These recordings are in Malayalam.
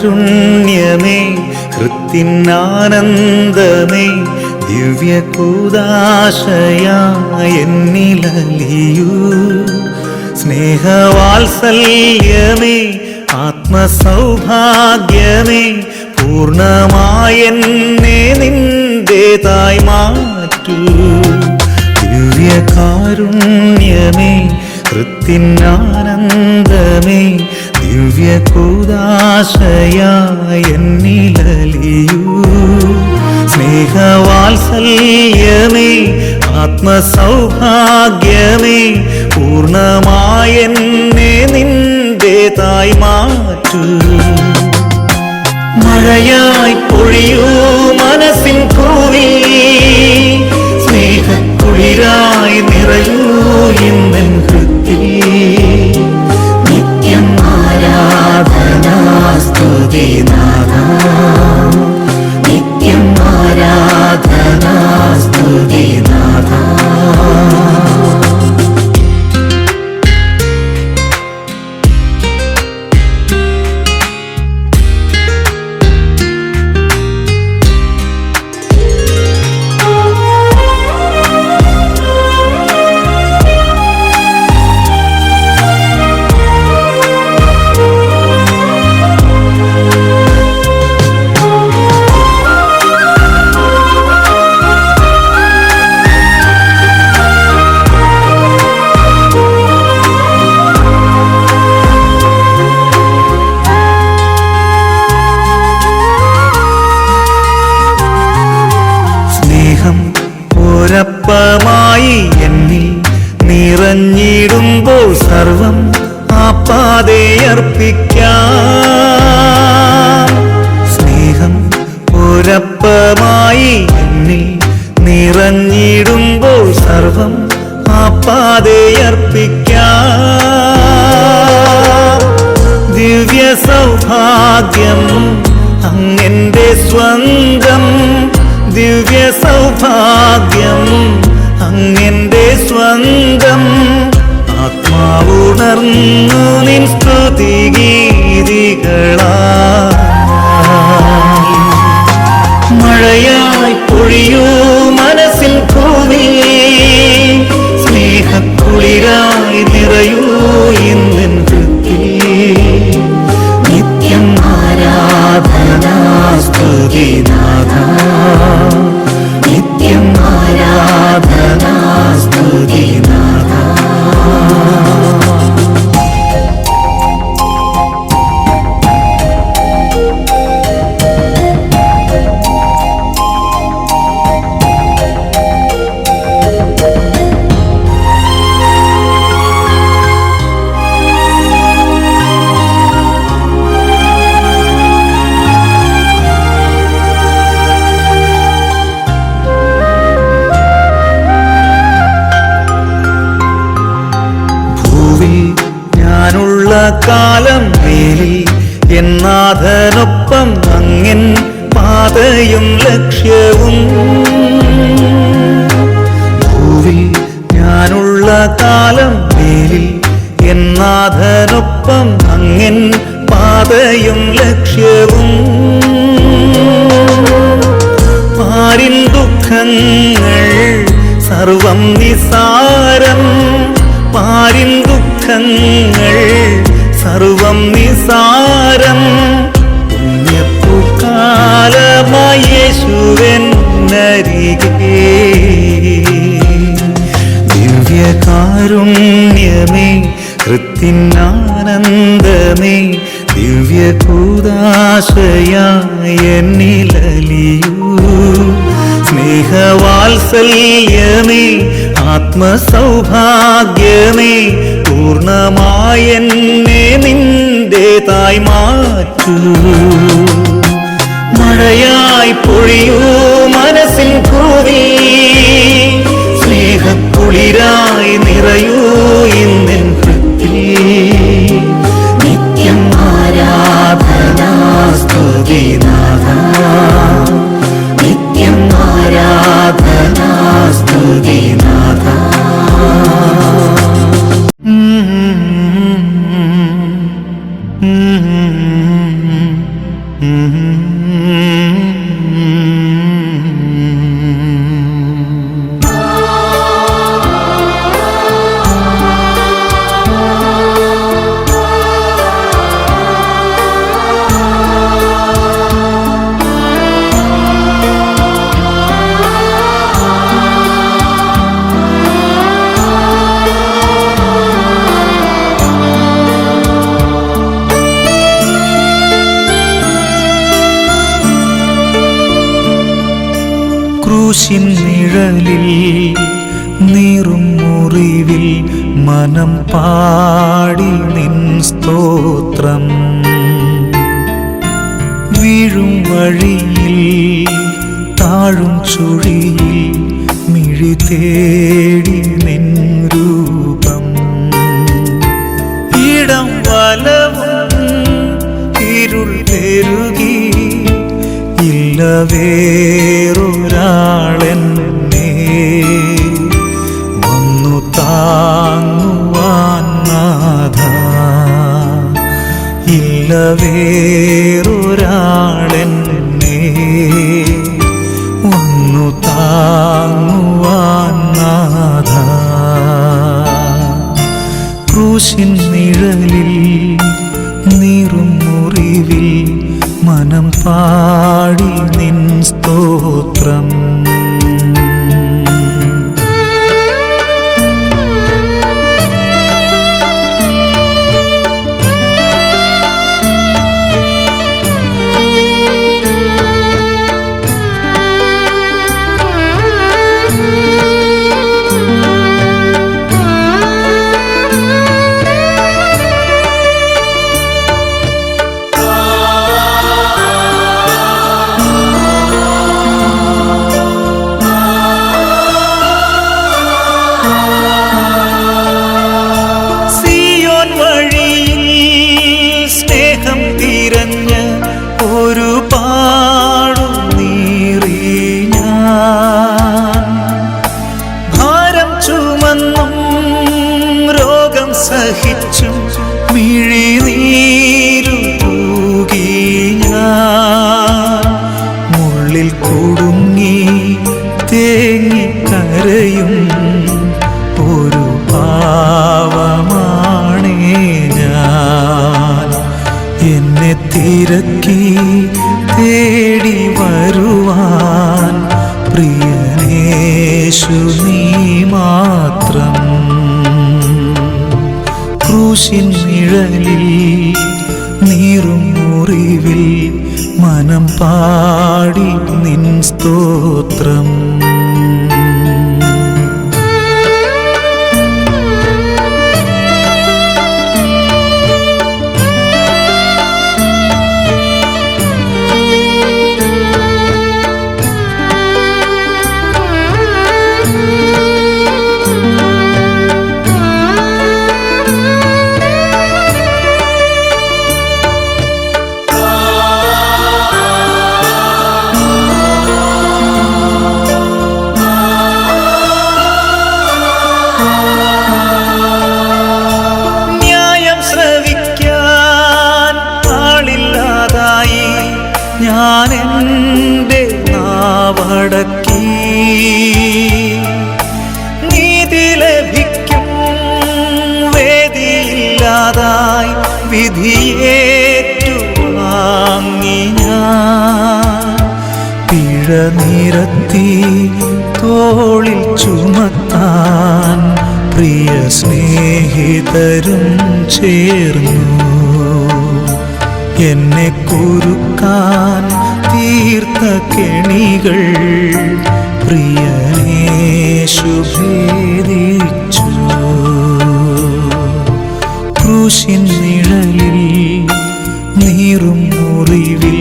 ദിവ്യകാരുണ്യമേ ഹൃത്തിനാനന്ദമേ ദിവ്യകൂദാശയായെന്നിലലിയൂ സ്നേഹവാത്സല്യമേ ആത്മസൗഭാഗ്യമേ പൂർണ്ണമായെന്നെ നിന്റേതായി മാറ്റൂ ദിവ്യകാരുണ്യമേ ഹൃത്തിനാനന്ദമേ ദിവ്യകൂദാശയായെന്നിലലിയൂ സ്നേഹവാത്സല്യമേ ആത്മസൗഭാഗ്യമേ പൂർണ്ണമായെന്നെ നിന്റേതായി മാറ്റൂ മഴയായി പൊഴിയൂ മനസ്സിൻ പൂവിൽ സ്നേഹക്കുളിരായി നിറയൂ ഇന്നെൻ ഹൃത്തിൽ നിത്യം ആരാധനാ സ്തുതി നാഥാ നിത്യം ആരാധനാ സ്തുതി നാഥാ ഒരപ്പമായി എന്നിൽ നിറഞ്ഞിടുമ്പോൾ സർവം ആപ്പാതെ അർപ്പിക്കാം സ്നേഹം ഒരപ്പമായി എന്നിൽ നിറഞ്ഞിടുമ്പോൾ സർവം ആപ്പാതെ അർപ്പിക്കാം ദിവ്യ സൗഭാഗ്യം അങ്ങെന്റെ സ്വന്തം ദിവ്യ സൗഭാഗ്യം അങ്ങെന്റെ സ്വന്തം ആത്മാവുണർന്നു നിൻ സ്തുതിഗീതികളായി മഴയായി പൊഴിയൂ മനസ്സിൻ ഭൂമി സ്നേഹക്കുളിരായി നിറയൂ ഇന്നെൻ ഹൃത്തിൽ നിത്യം ആരാധനാ സ്തുതി നാഥാ നിത്യം ആരാധനാ സ്തുതി നാഥാ ഞാനുള്ള കാലം മേലിൽ എന്നാഥനൊപ്പം അങ്ങൻ പാതയും ലക്ഷ്യവും ഭൂവിൽ ഞാനുള്ള കാലം മേലിൽ എന്നാഥനൊപ്പം അങ്ങൻ പാതയും ലക്ഷ്യവും പാരിൻ ദുഃഖങ്ങൾ സർവം നിസാരം പാരിൻ ദുഃഖങ്ങൾ സർവം നിസാരം പുണ്യപ്പൂക്കാലമായി യേശുവെന്നരികെ ദിവ്യകാരുണ്യമേ ഹൃത്തിനാനന്ദമേ ദിവ്യകൂദാശയായെന്നിലലിയൂ സ്നേഹവാത്സല്യമേ ആത്മസൗഭാഗ്യമേ പൂർണ്ണമായെന്നെ നിന്റേതായി മാറ്റൂ മഴയായി പൊഴിയൂ മനസ്സിൻ ഭൂമി സ്നേഹക്കുളിരായി നിറയൂ ഇന്നെൻ ഹൃത്തിൽ നിത്യം ആരാധനാ സ്തുതി നാഥാ നിത്യം ആരാധനാ സ്തുതി നാഥാ ക്രൂശിൻ നിഴലിൽ നീറും മുറിവിൽ മനം പാടി നിൻ സ്തോത്രം. വീഴും വഴിയിൽ താഴും ചുഴിയിൽ മിഴി തേടി നിൻ രൂപം. ഇടം വലവും ഇരുൾ പെരുകി ഇല്ല വേറൊരാളെന്നെ വന്നു താങ്ങുവാൻ നാഥ. ഇല്ല വേറൊരാളെന്നെ വന്നു താങ്ങുവാൻ നാഥ. ക്രൂശിൻ നിഴലിൽ നീറും മുറിവിൽ മനം പാടി നിൻ സ്തോത്രം. സഹിച്ചും മിഴിനീരു തൂകി ഞാൻ മുള്ളിൽ കുടുങ്ങി തേങ്ങിക്കരയും ഒരു പാവമാണേ ഞാൻ. എന്നെ തിരക്കി തേടി വരുവാൻ പ്രിയനേശു നീ മാത്രം. ക്രൂശിൻ നിഴലിൽ നീറും മുറിവിൽ മനം പാടി നിൻ സ്തോത്രം. ഞാൻ എൻ്റെ നാവടക്കി നീതി ലഭിക്കും വേദിയില്ലാതായി വിധിയേറ്റുവാങ്ങി ഞാൻ. പിഴ നിരത്തി തോളിൽ ചുമത്താൻ പ്രിയ സ്നേഹിതരും ചേർന്നു. എന്നെ കുരുക്കാൻ തീർത്ത കെണികൾ പ്രിയനേശു ഭേദിച്ചു. ക്രൂശിൻ നിഴലിൽ നീറും മുറിവിൽ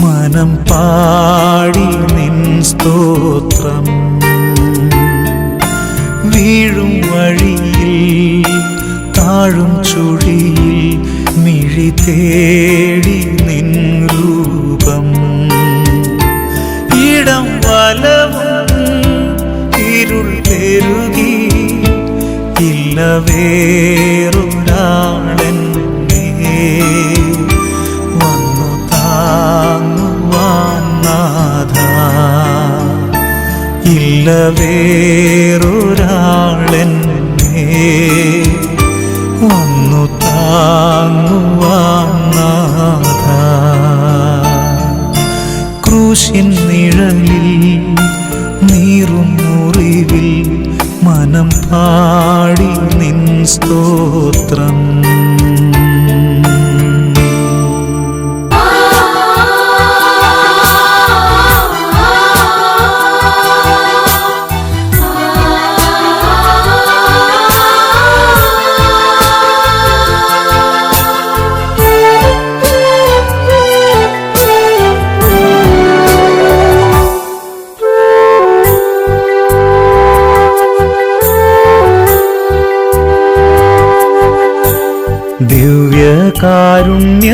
മനം പാടി നിൻ സ്തോത്രം. വീഴും വഴിയിൽ താഴും ചുഴിയിൽ മിഴി തേടി നിൻ രൂപം. ഇടം വലവും ഇരുൾ പെരുകി ഇല്ല വേറൊരാളെന്നെ വന്നു താങ്ങുവാൻ നാഥ. ഇല്ല വേറൊരാളെന്നെ വന്നു താങ്ങുവാൻ നാഥ. ക്രൂശിൻ നിഴലിൽ നീറും മുറിവിൽ മനം പാടി നിൻ സ്തോത്രം.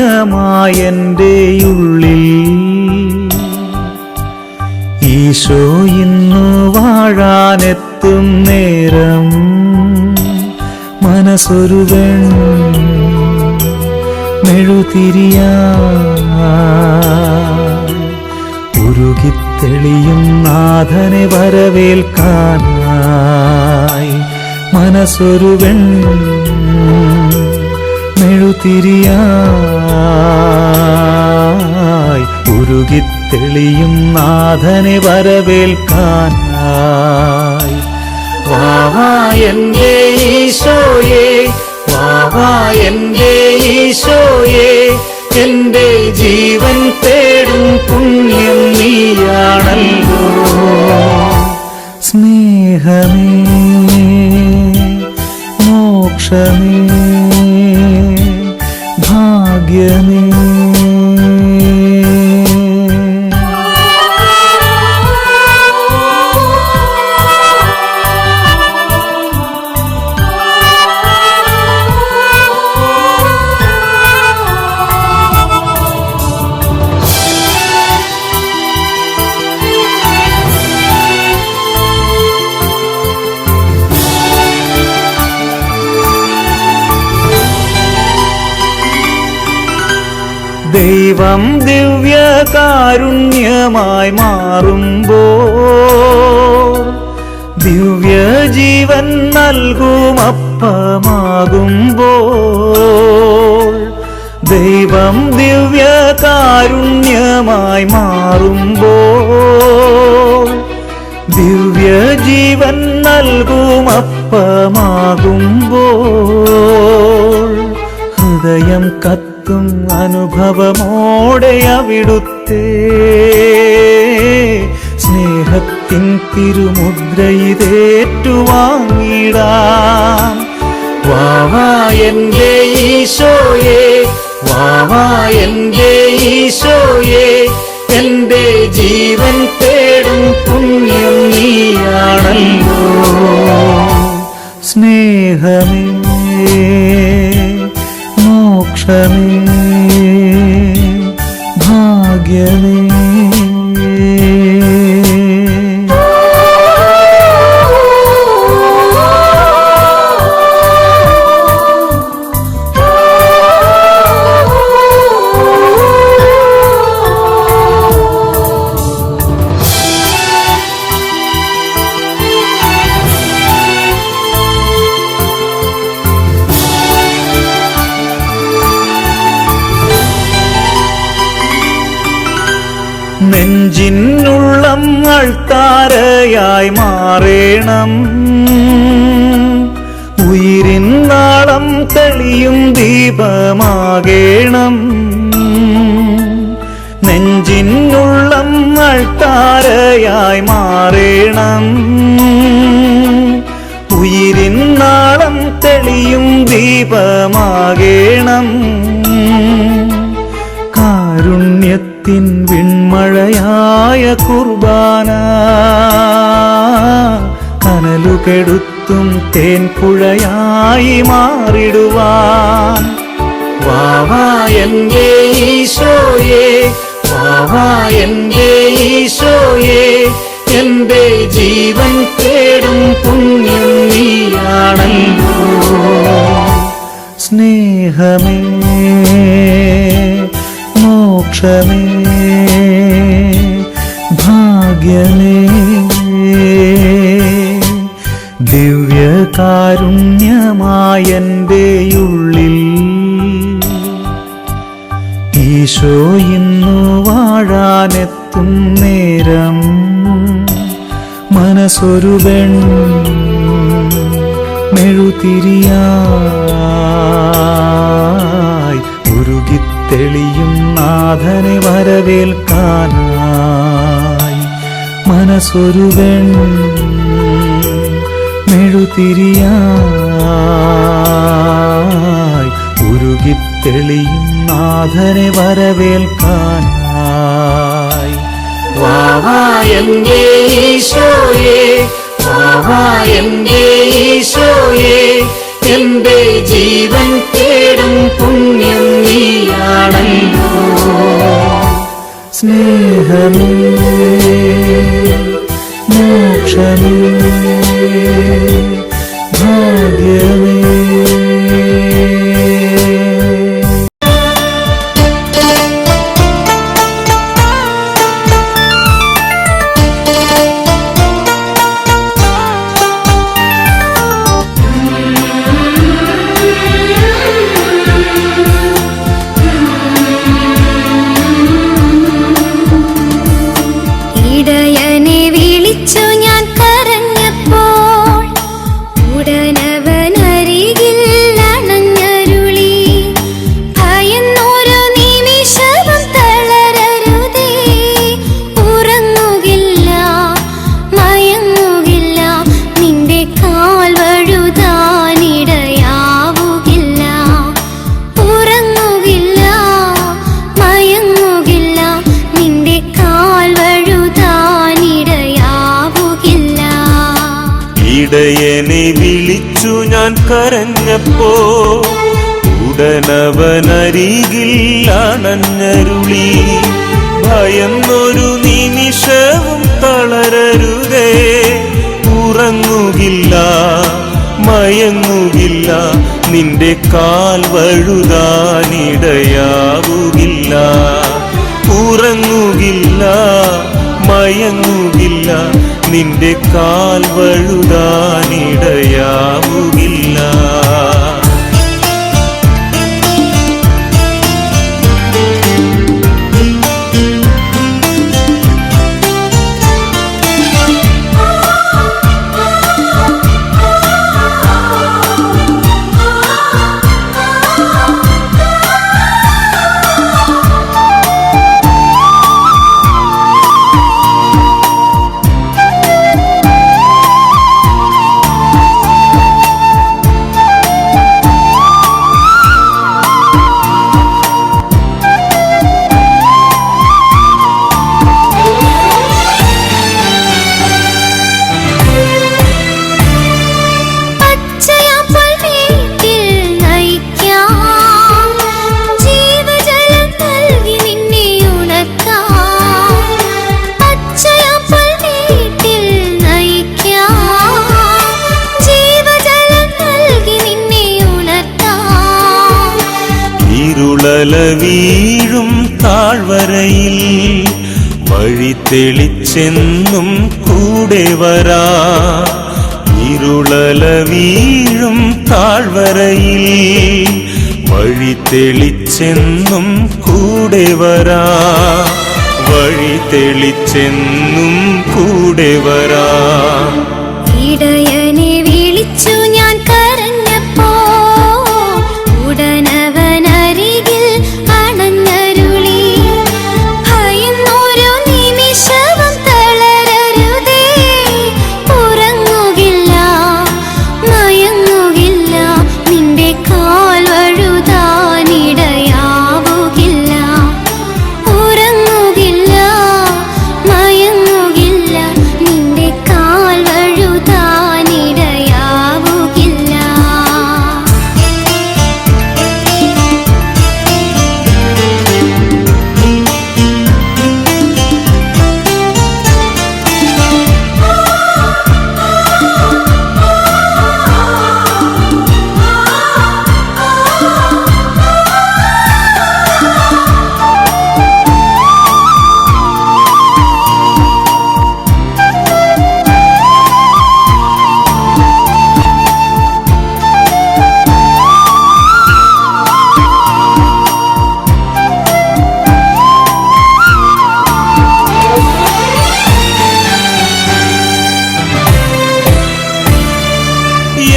ദിവ്യകാരുണ്യമായെൻ്റെ ഉള്ളിൽ ഈശോ ഇന്നു വാഴാനെത്തും നേരം മനസ്സൊരു മെഴുതിരിയായി ഉരുകിത്തെളിയും നാഥനെ വരവേൽക്കാനായി മനസ്സൊരു മെഴുതിരിയായി ഉരുകിത്തെളിയും നാഥനെ വരവേൽക്കാനായി വാവാ എൻ്റെ ഈശോയേ, വാവാ എൻ്റെ ഈശോയേ, എൻ്റെ ജീവൻ തേടും പുണ്യം നീയാണല്ലോ. സ്നേഹമേ, മോക്ഷമേ, ഭാഗ്യമേ, ദൈവം ദിവ്യകാരുണ്യമായി മാറുമ്പോൾ ദിവ്യജീവൻ നൽകുമപ്പമാകുമ്പോൾ ദൈവം ദിവ്യകാരുണ്യമായി മാറുമ്പോൾ ദിവ്യജീവൻ നൽകുമപ്പമാകുമ്പോൾ ഹൃദയം കത്തും അനുഭവമോടെ അവിടുത്തെ സ്നേഹത്തിൻ തിരുമുദ്രയിതേറ്റുവാങ്ങിടാം. വാവാ എൻ്റെ ഈശോയേ, വാവാ എൻ്റെ ഈശോയേ, എൻ്റെ ജീവൻ തേടും പുണ്യം നീയാണല്ലോ. സ്നേഹമേ, മോക്ഷമേ, ഭാഗ്യമേ, നെഞ്ചിനുള്ളം അൾത്താരയായി മാറേണം, ഉയിരിൻ നാളം തെളിയും ദീപമാകേണം. നെഞ്ചിനുള്ളം അൾത്താരയായി മാറേണം, ഉയിരിൻ നാളം തെളിയും ദീപമാകേണം. കാരുണ്യത്തിൻ വിൺമഴയായ കുർബാന കനലുകെടുത്തും തേൻപുഴയായി മാറിടുവാൻ. വാവാ എൻ്റെ ഈശോയേ, വാവാ എൻ്റെ ഈശോയേ, എൻ്റെ ജീവൻ തേടും പുണ്യം നീയാണല്ലോ. സ്നേഹമേ, മോക്ഷമേ, ഭാഗ്യമേ, ദിവ്യകാരുണ്യമായെൻ്റെ ഉള്ളിൽ ഈശോ ഇന്നു വാഴാനെത്തും നേരം മനസ്സൊരു മെഴുതിരിയായി ഉരുകിത്തെളിയും നാഥനെ വരവേൽക്കാനായി മനസ്സൊരു മെഴുതിരിയായി ഉരുകിത്തെളിയും നാഥനെ വരവേൽക്കാനായി. വാവാ എൻ്റെ ഈശോയേ, വാവാ എൻ്റെ ഈശോയേ, എൻ്റെ ജീവൻ തേടും പുണ്യം നീയാണല്ലോ സ്നേഹമേ മോക്ഷമേ ഭാഗ്യമേ. ഇടയനെ വിളിച്ചു ഞാൻ കരഞ്ഞപ്പോൾ ഉടനവനരികിൽ അണഞ്ഞരുളി. ഭയന്നൊരു നിമിഷവും തളരരുതേ, ഉറങ്ങുകില്ല മയങ്ങുകില്ല, നിന്റെ കാൽ വഴുതാനിടയാവുകില്ല. ഉറങ്ങുകില്ല മയങ്ങുകില്ല, നിന്റെ കാൽ വഴുതാനിടയാവുകില്ല. ഇടയനെ വിളിച്ചു ഞാൻ കരഞ്ഞപ്പോ ഉടനവനരികിൽ അണഞ്ഞരുളി. ഭയന്നൊരു നിമിഷവും തളരരുതേ, ഉറങ്ങുകില്ല മയങ്ങുകില്ല, നിന്റെ കാൽ വഴുതാനിടയാവുകില്ല. ഉറങ്ങുകില്ല മയങ്ങുകില്ല, നിന്റെ കാൽ വഴുതാനിടയാവുകില്ല. ഇരുളല വീഴും താഴ്വരയിൽ വഴി തെളിച്ചെന്നും കൂടെ വരാ. ഇരുളല വീഴും താഴ്വരയിൽ വഴി തെളിച്ചെന്നും കൂടെ വരാ. വഴി തെളിച്ചെന്നും കൂടെ വരാ. ഇടയനെ വിളിച്ചു ഞാൻ കരഞ്ഞപ്പോ ഉടനവനരികിൽ അണഞ്ഞരുളി. ഭയന്നൊരു നിമിഷവും തളരരുതേ, ഉറങ്ങുകില്ല മയങ്ങുകില്ല, നിന്റെ കാൽ വഴുതാനിടയാവുകില്ല. ഉറങ്ങുകില്ല മയങ്ങുകില്ല, നിന്റെ കാൽ വഴുതാനിടയാവുകില്ല.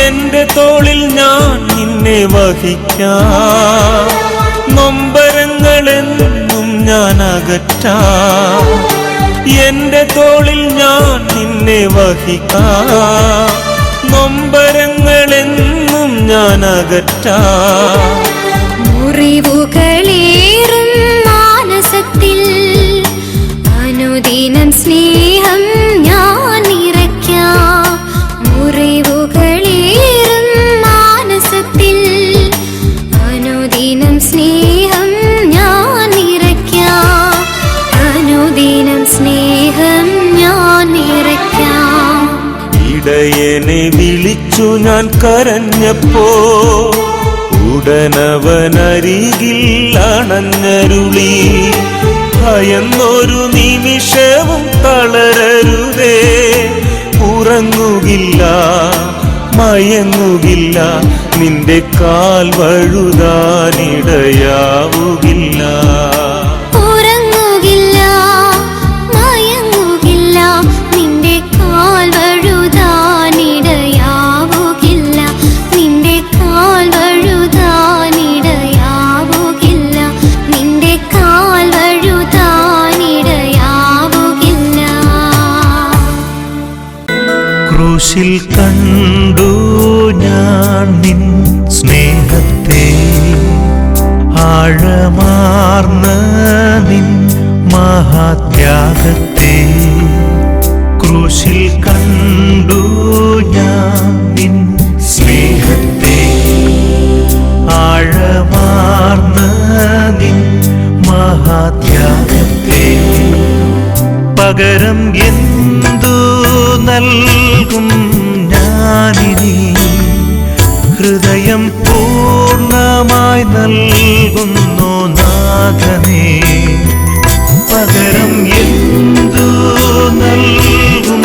എന്റെ തോളിൽ ഞാൻ നിന്നെ വഹിക്കാം, നൊമ്പരങ്ങളെന്നും ഞാൻ അകറ്റാം. എന്റെ തോളിൽ ഞാൻ നിന്നെ വഹിക്കാം, നൊമ്പരങ്ങളെന്നും ഞാൻ അകറ്റാം. മുറിവുകളേറും മാനസത്തിൽ അനുദിനം സ്നേഹം ഞാൻ നിറയ്ക്കാം. മുറിവുകളേറും മാനസത്തിൽ അനുദിനം സ്നേഹം വിളിച്ചു ഞാൻ കരഞ്ഞപ്പോ ഉടനവനരികിൽ അണഞ്ഞരുളി, ഭയന്നൊരു നിമിഷവും തളരരുതേ, ഉറങ്ങുകില്ല മയങ്ങുകില്ല, നിന്റെ കാൽ വഴുതാനിടയാവുകില്ല. ഉറങ്ങുകില്ല മയങ്ങുകില്ല, നിന്റെ കാൽ വഴുതാനിടയാവുകില്ല, നിന്റെ കാൽ വഴുതാനിടയാവുകില്ല, നിന്റെ കാൽ വഴുതാനിടയാവുകില്ല. ക്രൂശിൽ കണ്ടു ഞാൻ നിൻ സ്നേഹത്തെ, ആഴമാർന്ന നിൻ മഹാത്യാഗത്തെ. ക്രൂശിൽ കണ്ടു ഞാൻ നിൻ സ്നേഹത്തെ, ആഴമാർന്ന നിൻ മഹാത്യാഗത്തെ. പകരം എന്തു നൽകും ഞാനിനി, ഹൃദയം പൂർണ്ണമായി നൽകുന്നു നാഥനേ. പകരം എന്തു നൽകും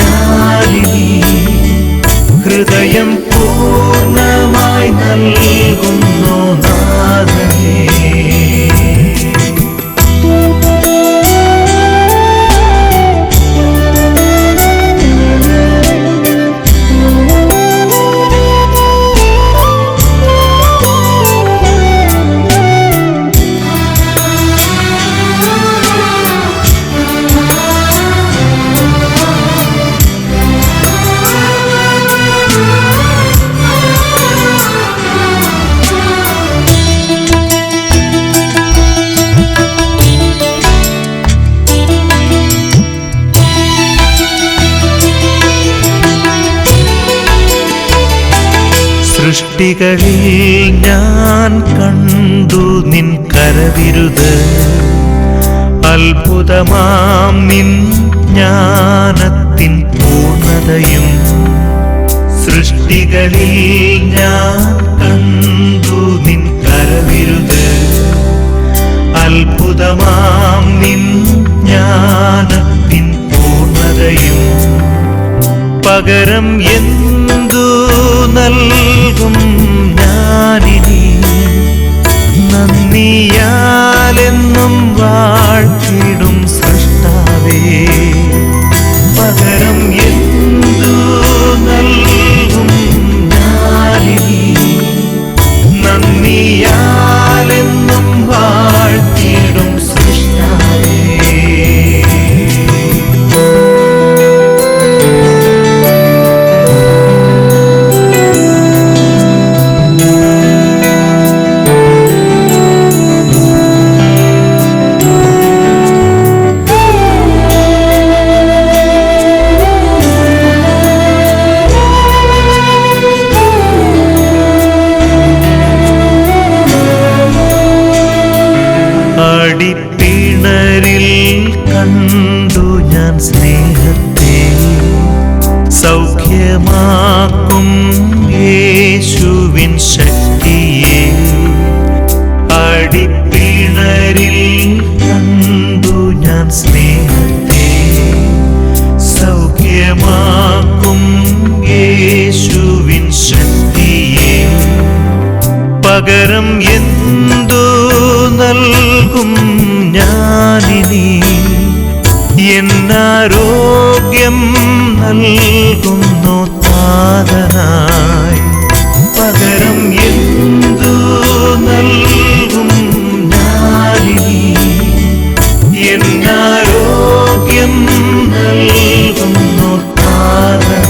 ഞാനിനി, ഹൃദയം പൂർണ്ണമായി നൽകുന്നു നാഥനേ. സൃഷ്ടികളിൽ ഞാൻ കണ്ടു നിൻ കരവിരുത്, അത്ഭുതമാം നിൻ ജ്ഞാനത്തിൻ പൂർണ്ണതയും. സൃഷ്ടികളിൽ ഞാൻ കണ്ടു നിൻ കരവിരുത്, അത്ഭുതമാം നിൻ ജ്ഞാനത്തിൻ പൂർണ്ണതയും. പകരം എന്തു നൽകും ഞാനിനി, നന്ദിയാലെന്നും വാഴ്ത്തിടും സൃഷ്ടാവേ. പകരം എന്തു നൽകും ഞാനിനി, നന്ദിയാലെന്നും വാഴ്ത്തിടും സൃഷ്ടാവേ. അടിപ്പിണരിൽ കണ്ടു ഞാൻ സ്നേഹത്തെ, സൗഖ്യമാക്കും യേശുവിൻ ശക്തിയെ. അടിപ്പിണരിൽ കണ്ടു ഞാൻ സ്നേഹത്തെ, സൗഖ്യമാക്കും യേശുവിൻ ശക്തിയെ. പകരം എന്തു നൽകും ഞാനിനി, എന്നാരോഗ്യം നൽകുന്നു താതനായി. പകരം എന്തു നൽകും ഞാനിനി, എന്നാരോഗ്യം നൽകുന്നു താതനായി.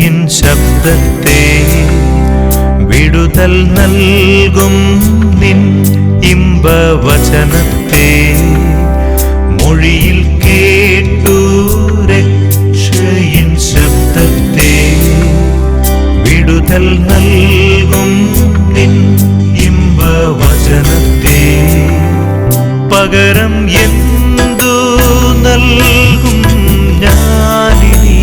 രക്ഷയിൻ ശബ്ദത്തെ വിടുതൽ നൽകും നിൻ ഇമ്പവചനത്തെ മൊഴിയിൽ കേട്ടു രക്ഷയിൻ ശബ്ദത്തെ വിടുതൽ നൽകും നിൻ ഇമ്പവചനത്തെ പകരം എന്തു നൽകും ഞാനിനി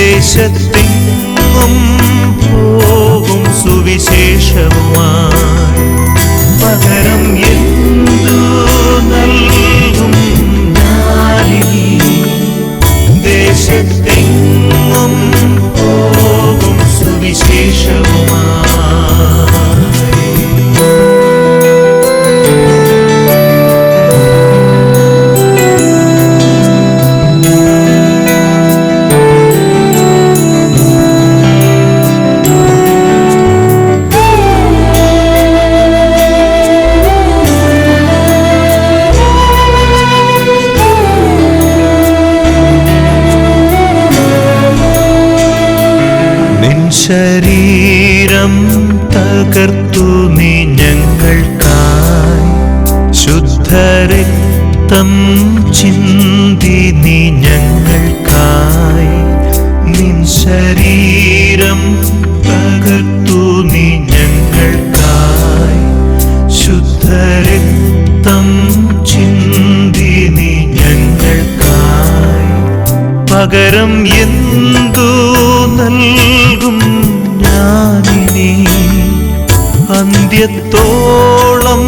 ദേശത്തെങ്ങും പോകും സുവിശേഷവുമായി പകരം എന്തു നൽകും ഞാനിനി ദേശത്തെങ്ങും പോകും സുവിശേഷവുമായി ശരീരം തകർത്തു നീ ഞങ്ങൾക്കായി ശുദ്ധരക്തം ചിന്തി നീ ഞങ്ങൾക്കായി നിൻ ശരീരം തകർത്തു നീ ഞങ്ങൾക്കായി ശുദ്ധരക്തം ചിന്തി നീ ഞങ്ങൾക്കായി പകരം എന്തു നൽകും ഞാനിനി അന്ത്യത്തോളം